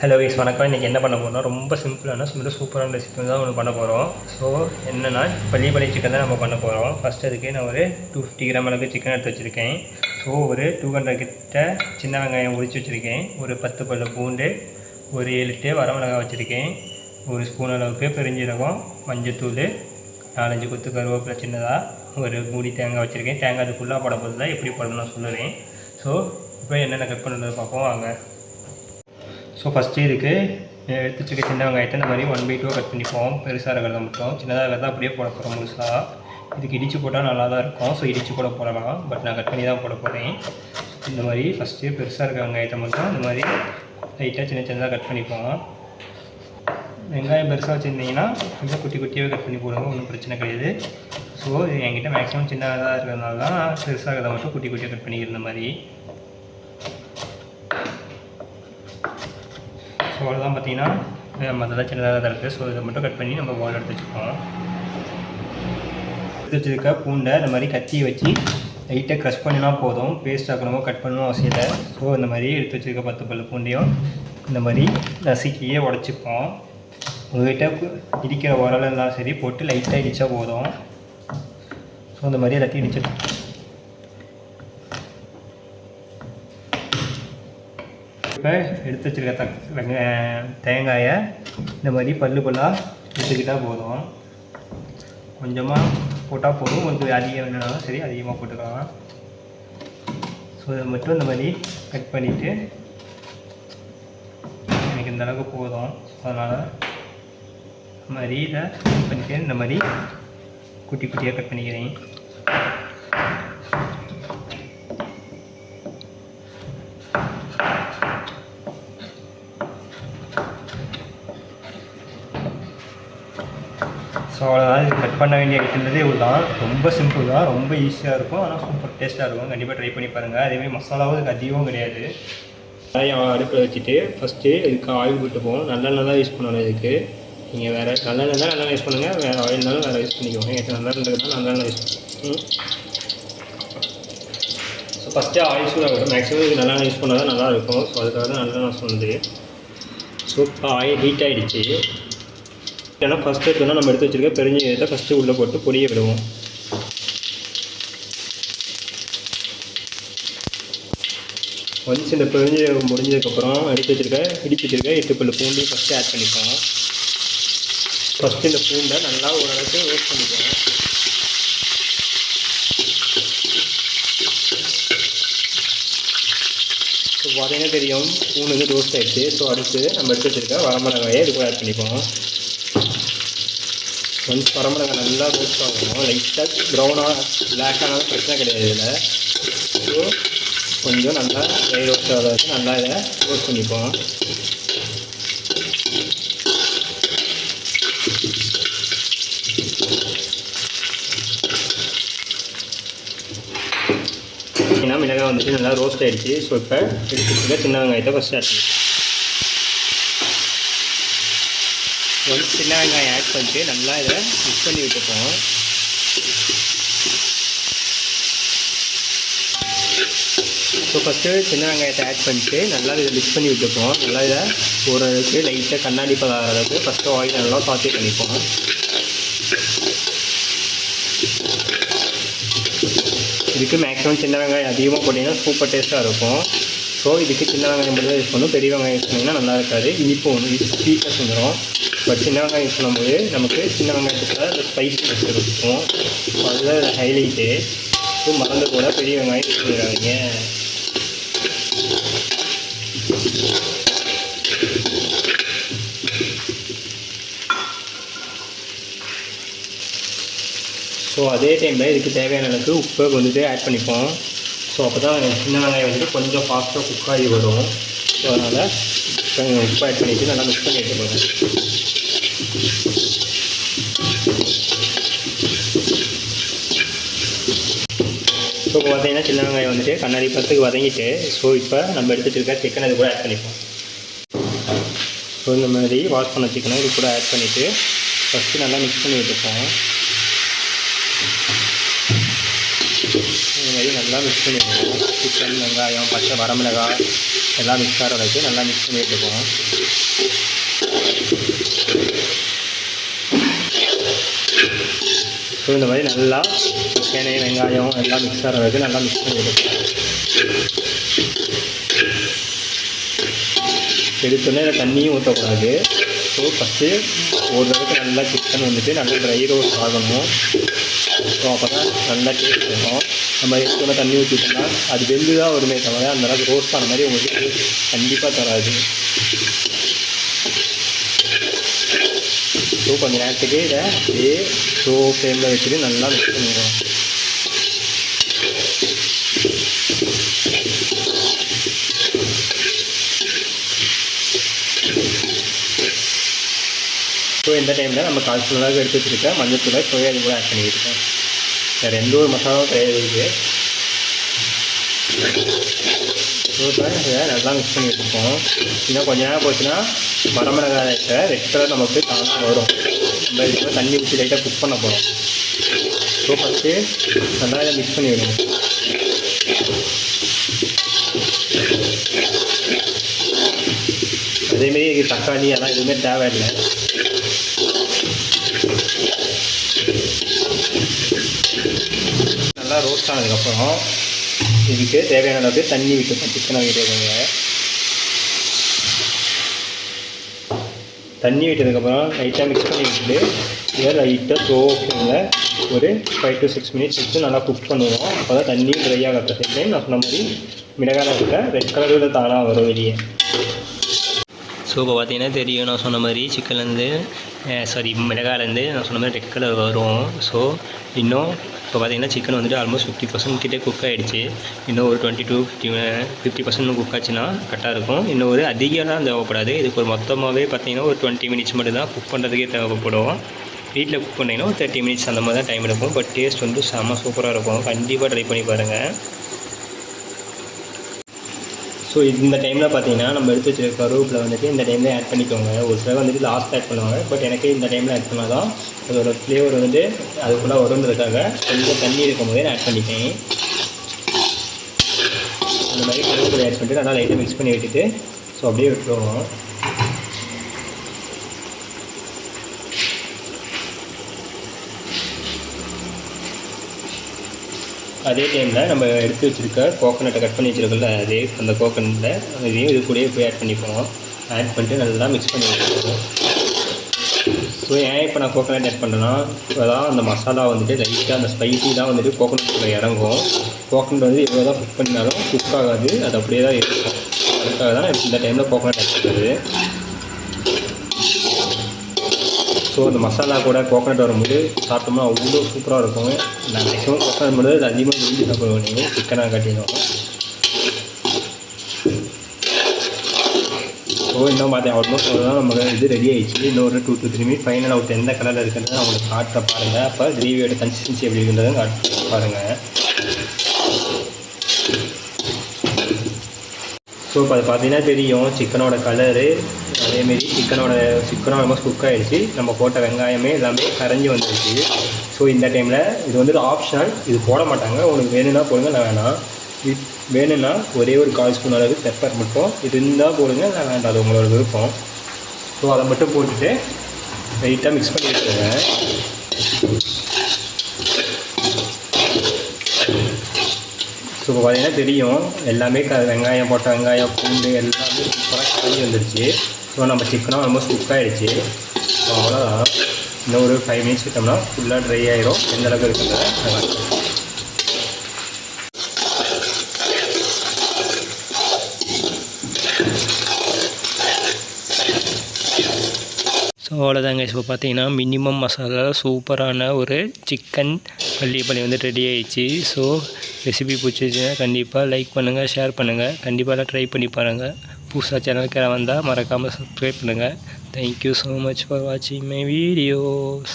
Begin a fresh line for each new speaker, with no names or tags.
Hello guys வணக்கம். இன்றைக்கி என்ன பண்ண போகிறோம், ரொம்ப சிம்பிளான சூப்பரான ரெசிபி தான் ஒன்று பண்ண போகிறோம். ஸோ என்னென்னா பள்ளிப்பாளைய சிக்கன் தான் நம்ம பண்ண போகிறோம். ஃபஸ்ட் அதுக்கு நான் ஒரு 250 கிராம் அளவுக்கு சிக்கன் எடுத்து வச்சுருக்கேன். ஸோ ஒரு 200 கிட்ட சின்ன வெங்காயம் உரித்து வச்சுருக்கேன். ஒரு 10 பல்லு பூண்டு, ஒரு 7-8 வரமிளகாய் வச்சுருக்கேன். ஒரு ஸ்பூன் அளவுக்கு பெருஞ்சீரகம், மஞ்சத்தூள், 4-5 கொத்து கருவேப்பிலை சின்னதாக, ஒரு மூடி தேங்காய் வச்சுருக்கேன். தேங்காய் அது ஃபுல்லாக போட போது தான் எப்படி போடணும்னு நான் சொல்லுவேன். ஸோ இப்போ என்னென்ன கட் பண்ணுறது பார்ப்போம் வாங்க. ஸோ ஃபஸ்ட்டு இதுக்கு எடுத்து வச்சுக்க சின்ன வெங்காயத்தை இந்த மாதிரி 1/2 கட் பண்ணிப்போம். பெருசாக இருக்கிறத மட்டும், சின்னதாக இருக்கிறத அப்படியே போட போகிறோம் முழுசாக. இதுக்கு இடித்து போட்டால் நல்லா தான் இருக்கும். ஸோ இடித்து கூட போடலாம், பட் நான் கட் பண்ணி தான் போட போகிறேன். இந்த மாதிரி ஃபஸ்ட்டு பெருசாக இருக்கிற வெங்காயத்தை மட்டும் இந்த மாதிரி லைட்டாக சின்னதாக கட் பண்ணிப்போம். வெங்காயம் பெருசாக வச்சுருந்தீங்கன்னா கொஞ்சம் குட்டி குட்டியாகவே கட் பண்ணி போடுங்க, ஒன்றும் பிரச்சனை கிடையாது. ஸோ என்கிட்ட மேக்ஸிமம் சின்னதாக இருக்கிறதுனால தான் பெருசாக இருக்கிறத மட்டும் குட்டி குட்டியாக கட் பண்ணிக்கிற மாதிரி. ஸோ அவ்வளோதான். பார்த்தீங்கன்னா மற்றதான் சின்னதாக தான் இருக்குது. ஸோ இதை மட்டும் கட் பண்ணி நம்ம பால் எடுத்து வச்சுப்போம். எடுத்து வச்சுருக்க பூண்டை இந்த மாதிரி கத்தியை வச்சு லைட்டாக க்ரஷ் பண்ணினா போதும், பேஸ்ட் ஆக்கணுமோ கட் பண்ணணும் அவசியம் இல்லை. ஸோ இந்த மாதிரி எடுத்து வச்சுருக்க 10 பல்லு பூண்டையும் இந்த மாதிரி நசுக்கியே உடச்சிப்போம். உங்கள்கிட்ட இடிக்கிற உரல் இருந்தாலும் சரி போட்டு லைட்டாக இடித்தா போதும். ஸோ இந்த மாதிரி எல்லாத்தையும் இடிச்சு இப்போ எடுத்து வச்சுருக்க தேங்காயை இந்த மாதிரி பல்லாக எடுத்துக்கிட்டால் போதும். கொஞ்சமாக போட்டால் போதும், உங்களுக்கு அதிகம் வேணுனாலும் சரி அதிகமாக போட்டுக்கலாம். ஸோ இதை மட்டும் இந்த மாதிரி கட் பண்ணிவிட்டு எனக்கு இந்த அளவுக்கு போதும். அதனால் இந்த மாதிரி இதை கட் பண்ணிவிட்டு இந்த மாதிரி குட்டி குட்டியாக கட் பண்ணிக்கிறேன். ஸோ அவ்வளோதான். இது கட் பண்ண வேண்டிய ஐட்டம்ன்றதே இவ்வளோ தான். ரொம்ப சிம்பிள் தான், ரொம்ப ஈஸியாக இருக்கும், ஆனால் சூப்பர் டேஸ்ட்டாக இருக்கும். கண்டிப்பாக ட்ரை பண்ணி பாருங்கள். அதேமாதிரி மசாலாவும் இதுக்கு அதிகமும் கிடையாது. அடுப்பில் வச்சுட்டு ஃபஸ்ட்டு இதுக்கு ஆயில் விட்டுப்போம். நல்லெண்ணெய் தான் யூஸ் பண்ணணும் இதுக்கு. நீங்கள் வேறு நல்லெண்ணெய் தான் நல்லெண்ணெய் யூஸ் பண்ணுங்கள், வேறு ஆயில்னாலும் வேறு யூஸ் பண்ணிக்கோங்க. எனக்கு நல்லெண்ணெய் நல்லெண்ணெய் யூஸ் பண்ணுங்க. ஸோ ஃபஸ்ட்டு ஆயில் சூடாகட்டும். மேக்ஸிமம் இதுக்கு நல்லெண்ணெய் யூஸ் பண்ணால் தான் நல்லாயிருக்கும். ஸோ அதுக்காக தான் நல்லெண்ணெய் சொன்னது. ஸோ இப்போ ஆயில் ஹீட் ஆகிடுச்சு. ஏன்னா ஃபஸ்ட்டு எடுத்தோன்னா நம்ம எடுத்து வச்சுருக்க பெருஞ்சீரகத்தை ஃபஸ்ட்டு உள்ளே போட்டு பொடியை விடுவோம். ஒன்ஸ் இந்த பெருஞ்சீரகம் முடிஞ்சதுக்கப்புறம் இடித்து வச்சுருக்க 8 பல்லு பூண்டு ஃபஸ்ட்டு ஆட் பண்ணிப்போம். ஃபஸ்ட்டு இந்த பூண்டை நல்லா ஓரளவுக்கு ரோஸ்ட் பண்ணிப்போம். ஸோ பார்த்தீங்கன்னா தெரியும் பூண்டு வந்து ரோஸ்ட் ஆகிடுச்சு. ஸோ அடுத்து நம்ம எடுத்து வச்சுருக்க வரமிளகாயை இது கூட ஆட் பண்ணிப்போம். ஒன்ஸ் வரமிளகாய் நல்லா ரோஸ்ட் ஆகணும். லைட்டாக ப்ரௌனாக பிளாக்கானாலும் பிரச்சனை கிடையாது இதில். ஸோ கொஞ்சம் நல்லா ட்ரை ரோஸ்ட் ஆக வச்சு நல்லா இதை ரோஸ்ட் பண்ணிப்போம். ஏன்னா மிளகாய் வந்துட்டு நல்லா ரோஸ்ட் ஆகிடுச்சு. ஸோ இப்போ எடுத்துக்கிட்டு சின்ன வெங்காயத்தை ஃபஸ்ட் ஆட் பண்ணிப்போம். ஒரு சின்ன வெங்காயம் ஆட் பண்ணிட்டு நல்லா இதை மிக்ஸ் பண்ணி விட்டுப்போம். ஸோ ஃபஸ்ட்டு சின்ன வெங்காயத்தை ஆட் பண்ணிட்டு நல்லா இதை மிக்ஸ் பண்ணி விட்டுப்போம். நல்லா இதை ஓரளவுக்கு லைட்டாக கண்ணாடி பதம் அளவுக்கு ஃபஸ்ட்டு ஆயில் நல்லா சாத்தே பண்ணிப்போம். இதுக்கு மேக்ஸிமம் சின்ன வெங்காயம் அதிகமாக போட்டிங்கன்னா சூப்பர் டேஸ்ட்டாக இருக்கும். ஸோ இதுக்கு சின்ன வெங்காயம் மட்டும் தான் யூஸ் பண்ணணும். பெரிய வெங்காயம் யூஸ் பண்ணிங்கன்னா நல்லா இருக்காது, இனிப்பு ஒன்று ஸ்வீட்னஸ் வந்துடும். பட் சின்ன வெங்காயம் யூஸ் பண்ணும்போது நமக்கு சின்ன வெங்காயத்துக்கு அந்த ஸ்பைசினஸ் இருக்கும். ஸோ அதுதான் ஹைலைட்டு. ஸோ மறந்து கூட பெரிய வெங்காயம் யூஸ் பண்ணிடுறாங்க. ஸோ அதே டைமில் இதுக்கு தேவையான அளவுக்கு உப்பை வந்துட்டு ஆட் பண்ணிப்போம். ஸோ அப்போ தான் சின்ன வெங்காயம் வந்துட்டு கொஞ்சம் ஃபாஸ்ட்டாக குக் ஆகி வரும். ஸோ அதனால் உப்பு ஆட் பண்ணிவிட்டு நல்லா மிக்ஸ் பண்ணி எடுத்துக்கோங்க. ஸோ இப்போ பார்த்தீங்கன்னா சின்ன வெங்காயம் வந்துட்டு கண்ணாடி பத்துக்கு வதங்கிட்டு, ஸோ இப்போ நம்ம எடுத்து வச்சுருக்க சிக்கன் இது கூட ஆட் பண்ணிப்போம். ஸோ இந்த மாதிரி வாஷ் பண்ண சிக்கனை இது கூட ஆட் பண்ணிவிட்டு ஃபஸ்ட்டு நல்லா மிக்ஸ் பண்ணி விட்டுப்போம். இந்த மாதிரி நல்லா மிக்ஸ் பண்ணிடுவோம். சிக்கன், வெங்காயம், பச்சை வரமிளகாய், எல்லாம் மிக்ஸ் ஆகிற வரைக்கும் நல்லா மிக்ஸ் பண்ணி எடுத்துப்போம். ஸோ இந்த மாதிரி நல்லா சிக்கனு வெங்காயம் எல்லாம் மிக்ஸ் ஆகிற வரைக்கும் நல்லா மிக்ஸ் பண்ணி எடுப்போம். எடுத்தோடனே இதில் தண்ணியும் ஊற்றக்கூடாது. ஸோ ஃபஸ்ட்டு ஒரு தடவைக்கு நல்லா சிக்கன் வந்துட்டு நல்லா ட்ரை ரோஸ்ட் ஆகணும். ஸோ அப்போ தான் நல்லா டேஸ்ட் இருக்கும். நம்ம எடுத்தோடனே தண்ணி ஊற்றிட்டோம்னா அது வெந்து தான் வருமே தவிர அந்தளவுக்கு ரோஸ்ட் ஆன மாதிரி உங்களுக்கு கண்டிப்பாக தராது. ஸோ கொஞ்சம் நேரத்துக்கு இதை அப்படியே ஸோ ஃப்ளேமில் வச்சுட்டு நல்லா மிக்ஸ் பண்ணிடுவோம். ஸோ இந்த டைமில் நம்ம 1/4 ஸ்பூன் அளவுக்கு எடுத்து வச்சுருக்கேன் மஞ்சத்தூளை சோயா கூட ஆட் பண்ணிக்கிட்டேன். வேறு எந்த ஒரு மசாலாவும் கிடையாது. ஸோ இதை நல்லா மிக்ஸ் பண்ணி வச்சுருக்கோம். இன்னும் கொஞ்சம் நேரம் போச்சுன்னா வரமிளகாய் ரெட் கலர் நமக்கு தானாக வரும். நம்ம இதுக்கு தண்ணி ஊற்றி லைட்டாக குக் பண்ண போகிறோம். ஸோ ஃபஸ்ட்டு நல்லா இதை மிக்ஸ் பண்ணி விடுவோம். அதேமாரி தக்காளி அதெல்லாம் எதுவுமே தேவையில்லை. நல்லா ரோஸ்ட் ஆனதுக்கப்புறம் இதுக்கு தேவையான அளவுக்கு தண்ணி விட்டுப்போம். சிக்கனை விட்டுருக்கோங்க. தண்ணி விட்டதுக்கப்புறம் லைட்டாக மிக்ஸ் பண்ணி விட்டுட்டு இதை லைட்டாக ஸ்லோவில் ஒரு 5 to 6 மினிட்ஸ் வச்சு நல்லா குக் பண்ணுவோம். அப்போ தான் தண்ணி ட்ரை ஆகாத டைம் நான் சொன்ன மாதிரி மிளகாய் இருக்கிற ரெட் கலரில் தானாக வரும் வெளியே. ஸோ இப்போ பார்த்தீங்கன்னா தெரியும் நான் சொன்ன மாதிரி சிக்கன்லேருந்து மிளகாயிலேருந்து நான் சொன்ன மாதிரி ரெட் கலர் வரும். ஸோ இன்னும் இப்போ பார்த்தீங்கன்னா சிக்கன் வந்துட்டு ஆல்மோஸ்ட் 50% கிட்டே குக் ஆகிடுச்சு. இன்னும் ஒரு 20 to 50% குக் ஆச்சுன்னா கரெக்டாக இருக்கும். இன்னும் ஒரு அதிகம்லாம் தேவைப்படாது. இதுக்கு ஒரு மொத்தமாகவே பார்த்தீங்கன்னா ஒரு 20 மினிட்ஸ் மட்டும் தான் குக் பண்ணுறதுக்கே தேவைப்படும். வீட்டில் குக் பண்ணிங்கன்னா ஒரு 30 மினிட்ஸ் அந்த மாதிரி தான் டைம் எடுக்கும். பட் டேஸ்ட் வந்து செம்ம சூப்பராக இருக்கும். கண்டிப்பாக ட்ரை பண்ணி பாருங்கள். ஸோ இந்த டைமில் பார்த்தீங்கன்னா நம்ம எடுத்து வச்சுருக்க கருவேப்பிலை வந்துட்டு இந்த டைமில் ஆட் பண்ணிக்கோங்க. ஒரு சிலர் வந்துட்டு லாஸ்ட் ஆட் பண்ணுவாங்க. பட் எனக்கு இந்த டைமில் ஆட் பண்ணால் தான் அதோடய ஃப்ளேவர் வந்துட்டு அதுக்குள்ளே வருன்றதுக்காக கொஞ்சம் தண்ணி இருக்கும் போதே ஆட் பண்ணிட்டேன். அந்த மாதிரி கருவேப்பிலை ஆட் பண்ணிட்டு நல்லா லைட்டாக மிக்ஸ் பண்ணி விட்டுட்டு ஸோ அப்படியே விட்டுருவோம். அதே டைமில் நம்ம எடுத்து வச்சுருக்க கோகோனட்டை கட் பண்ணி வச்சுருக்கோம்ல அந்த கோகோனட்டில் இதையும் இது கூடயே போய் ஆட் பண்ணிப்போம். ஆட் பண்ணிட்டு நல்லா மிக்ஸ் பண்ணி வச்சுருக்கோம். ஸோ ஏன் இப்போ நான் கோகோனட் ஆட் பண்ணுறேன்னா இப்போ தான் அந்த மசாலா வந்துட்டு லைட்டாக அந்த ஸ்பைசி தான் வந்துட்டு கோகோனட்டில் இறங்கும். கோகோனட் வந்து எவ்வளோ தான் குக் பண்ணினாலும் குக் ஆகாது. அது அப்படியே தான் இருக்கும். அதுக்காக தான் இந்த டைமில் கோகோனட் ஆட் பண்ணுறது. ஸோ அந்த மசாலா கூட கோகோனட் வரும்போது சாப்பிட்டோம்னா அவ்வளோ சூப்பராக இருக்கும். நான் மேக்ஸிமம் கோகோனட் பண்ணுறது அது அதிகமாக விரும்பி சாப்பிடுவோம். நீங்கள் சிக்கனாக காட்டிடும். ஸோ இன்னும் பார்த்தேன் ஆல்மோஸ்ட் அவ்வளோதான் நமக்கு இது ரெடி ஆகிடுச்சு. இன்னொரு 2 to 3 மினிட் ஃபைனல் அவுட் எந்த கலரில் இருக்குன்றது அவங்களுக்கு காட்ட பாருங்கள். அப்போ கிரேவியோட கன்சிஸ்டன்சி எப்படி இருக்குன்றதை காட்ட பாருங்கள். ஸோ இப்போ அது பார்த்தீங்கன்னா தெரியும் சிக்கனோட கலரு. அதேமாரி சிக்கனும் ஆல்மோஸ்ட் குக் ஆகிடுச்சு. நம்ம போட்ட வெங்காயமே எல்லாமே கரைஞ்சி வந்துடுச்சு. ஸோ இந்த டைமில் இது வந்துட்டு ஆப்ஷனல். இது போட மாட்டாங்க. உங்களுக்கு வேணும்னா போடுங்க, நான் வேணாம். இது வேணும்னா ஒரே ஒரு 1/4 ஸ்பூன் அளவு பெப்பர் மட்டும் இது இருந்தால் போடுங்க, நான் வேண்டாம். அது உங்களோட விருப்பம். ஸோ அதை மட்டும் போட்டுட்டு லைட்டாக மிக்ஸ் பண்ணி வச்சுருங்க. ஸோ இப்போ பார்த்தீங்கன்னா தெரியும் எல்லாமே வெங்காயம் போட்ட வெங்காயம் பூண்டு எல்லாமே சூப்பராக கரைஞ்சி வந்துடுச்சு. ஸோ நம்ம சிக்கனும் ஆல்மோஸ்ட் குக் ஆகிடுச்சு. ஸோ அவ்வளோதான். இன்னும் ஒரு 5 மினிட்ஸ் விட்டோம்னா ஃபுல்லாக ட்ரை ஆகிரும். எந்த அளவுக்கு இருக்குன்றத ஸோ அவ்வளோதாங்க. இப்போ பார்த்தீங்கன்னா மினிமம் மசாலா சூப்பரான ஒரு சிக்கன் பள்ளிப்பாளையம் வந்து ரெடி ஆகிடுச்சு. ஸோ ரெசிபி பிடிச்சிச்சுன்னா கண்டிப்பாக லைக் பண்ணுங்கள், ஷேர் பண்ணுங்கள். கண்டிப்பாக ட்ரை பண்ணி பாருங்கள். புதுசாக சேனலுக்கு வந்தால் மறக்காமல் சப்ஸ்கிரைப் பண்ணுங்கள். தேங்க்யூ ஸோ மச் ஃபார் வாட்சிங் மை வீடியோஸ்.